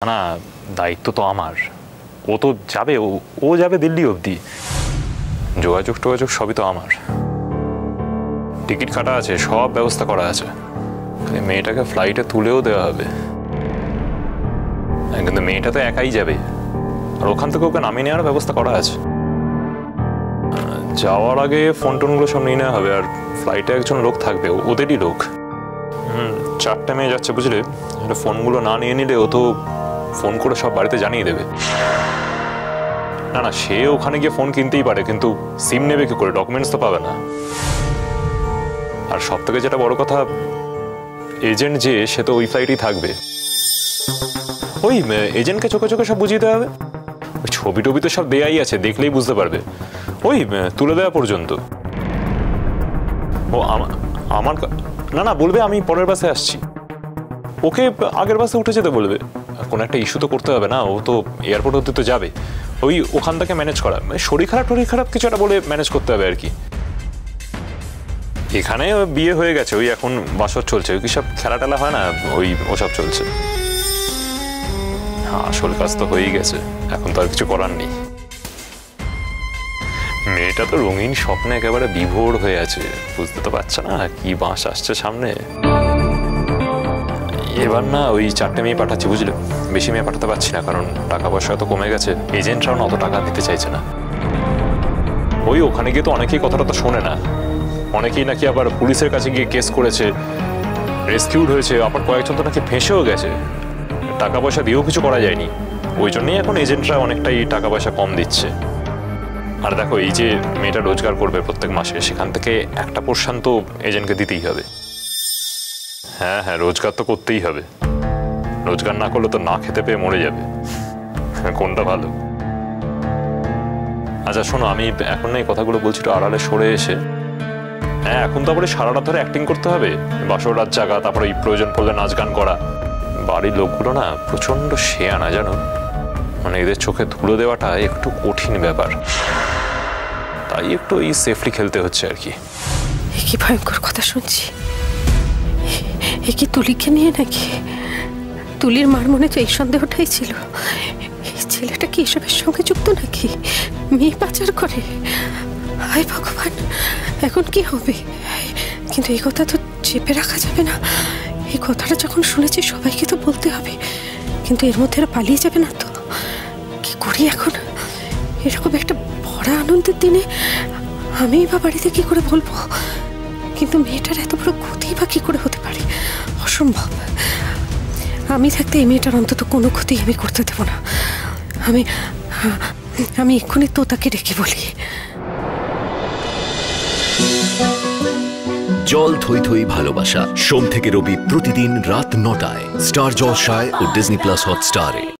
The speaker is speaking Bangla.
না, দায়িত্ব তো আমার। ও তো যাবে, ও যাবে দিল্লি অবধি। যোগাযোগ টোগাযোগ সবই তো আমার। টিকিট কাটা আছে, সব ব্যবস্থা করা আছে। মেয়েটাকে ফ্লাইটে তুলেও দেওয়া হবে। কিন্তু মেয়েটা তো একাই যাবে, আর ওখান থেকে ওকে নামিয়ে নেওয়ার ব্যবস্থা করা আছে। যাওয়ার আগে ফোন টোনগুলো সব নিয়ে নেওয়া হবে, আর ফ্লাইটে একজন লোক থাকবে, ওদেরই লোক। 4টে মেয়ে যাচ্ছে বুঝলে, ফোনগুলো না নিয়ে নিলে ও তো ফোন করে সব বাড়িতে জানিয়ে দেবে। না না, সে ওখানে গিয়ে ফোন কিনতেই পারে, কিন্তু সিম নেবে কি করে? ডকুমেন্টস তো পাবে না। আর সব থেকে যেটা বড় কথা, এজেন্ট যে সে তো ওই ফ্লাইটেই থাকবে। ওই এজেন্টকে চোখে চোখে সব বুঝিয়ে দেওয়া হবে। ওই ছবি টবি তো সব দেয়াই আছে, দেখলেই বুঝতে পারবে। ওই তুলে দেওয়া পর্যন্ত। ও আমার না না বলবে আমি পরের বাসে আসছি, ওকে আগের বাসে উঠে যেতে বলবে। কোনো একটা ইস্যু তো করতে হবে না, ও তো এয়ারপোর্ট অবধি তো যাবে। ওই ওখান থেকে ম্যানেজ করা, মানে শরীর খারাপ কিছু একটা বলে ম্যানেজ করতে হবে আর কি। এখানে বিয়ে হয়ে গেছে, ওই এখন বাসর চলছে, ওই কি সব খেলা টেলা হয় না, ওসব চলছে। হ্যাঁ, আসল কাজ তো হয়েই গেছে, এখন তো আর কিছু করার নেই। মেয়েটা তো রঙিন স্বপ্নে একেবারে বিভোর হয়ে আছে, বুঝতে তো পারছে না কি বাঁশ আসছে সামনে। এবার না ওই 4টে মেয়ে পাঠাচ্ছি বুঝলে, বেশি মেয়ে পাঠাতে পারছি না, কারণ টাকা পয়সা তো কমে গেছে, এজেন্টরাও না অত টাকা দিতে চাইছে না। ওই ওখানে গিয়ে তো অনেকেই কথাটা তো শোনে না, অনেকেই নাকি আবার পুলিশের কাছে গিয়ে কেস করেছে, রেস্কিউড হয়েছে, আবার কয়েকজন তো নাকি ফেঁসেও গেছে। টাকা পয়সা দিয়েও কিছু করা যায়নি, ওই জন্যই এখন এজেন্টরা অনেকটাই টাকা পয়সা কম দিচ্ছে। আর দেখো, এই যে মেয়েটা রোজগার করবে প্রত্যেক মাসে, সেখান থেকে একটা পোর্শন তো এজেন্টকে দিতেই হবে। হ্যাঁ হ্যাঁ, রোজগার তো করতেই হবে, রোজগার না করলে তো না খেতে পেয়ে মরে যাবে। কোনটা ভালো? আচ্ছা শোনো, আমি এখন না এই কথাগুলো বলছি তো আড়ালে সরে এসে। হ্যাঁ, এখন তো আবার সারা রাত ধরে অ্যাক্টিং করতে হবে, বাসর রাত জাগা, তারপরে এই প্রয়োজন পড়লে নাচ গান করা। বাড়ির লোকগুলো না প্রচন্ড শেয়ানা জানো, মানে এদের চোখে ধুলো দেওয়াটা একটু কঠিন ব্যাপার, তাই একটু এই সেফলি খেলতে হচ্ছে আর কি। কি ভয়ঙ্কর কথা শুনছি, এ কি তুলিকে নিয়ে নাকি? তুলির মার মনে তো এই সন্দেহটাই ছিল, এই ছেলেটা কি এসবের সঙ্গে যুক্ত নাকি, মেয়ে পাচার করে। হায় ভগবান, এখন কি হবে? কিন্তু এই কথা তো চেপে রাখা যাবে না, এই কথাটা যখন শুনেছি সবাইকে তো বলতে হবে, কিন্তু এর মধ্যে এরা পালিয়ে যাবে না তো? কি করি এখন? এরকম একটা বড় আনন্দের দিনে আমি বা বাড়িতে কি করে বলবো? কিন্তু মেয়েটার এত বড় ক্ষতি বা কি করে হতে পারে? অসম্ভব। আমি থাকতে এই মেয়েটার অন্তত কোনো ক্ষতি আমি করতে দেবো না। আমি এক্ষুনি তো তাকে ডেকে বলি। জল থই থই ভালোবাসা, সোম থেকে রবি প্রতিদিন রাত 9টায় স্টার জলসায় ও ডিজনি প্লাস হটস্টারে।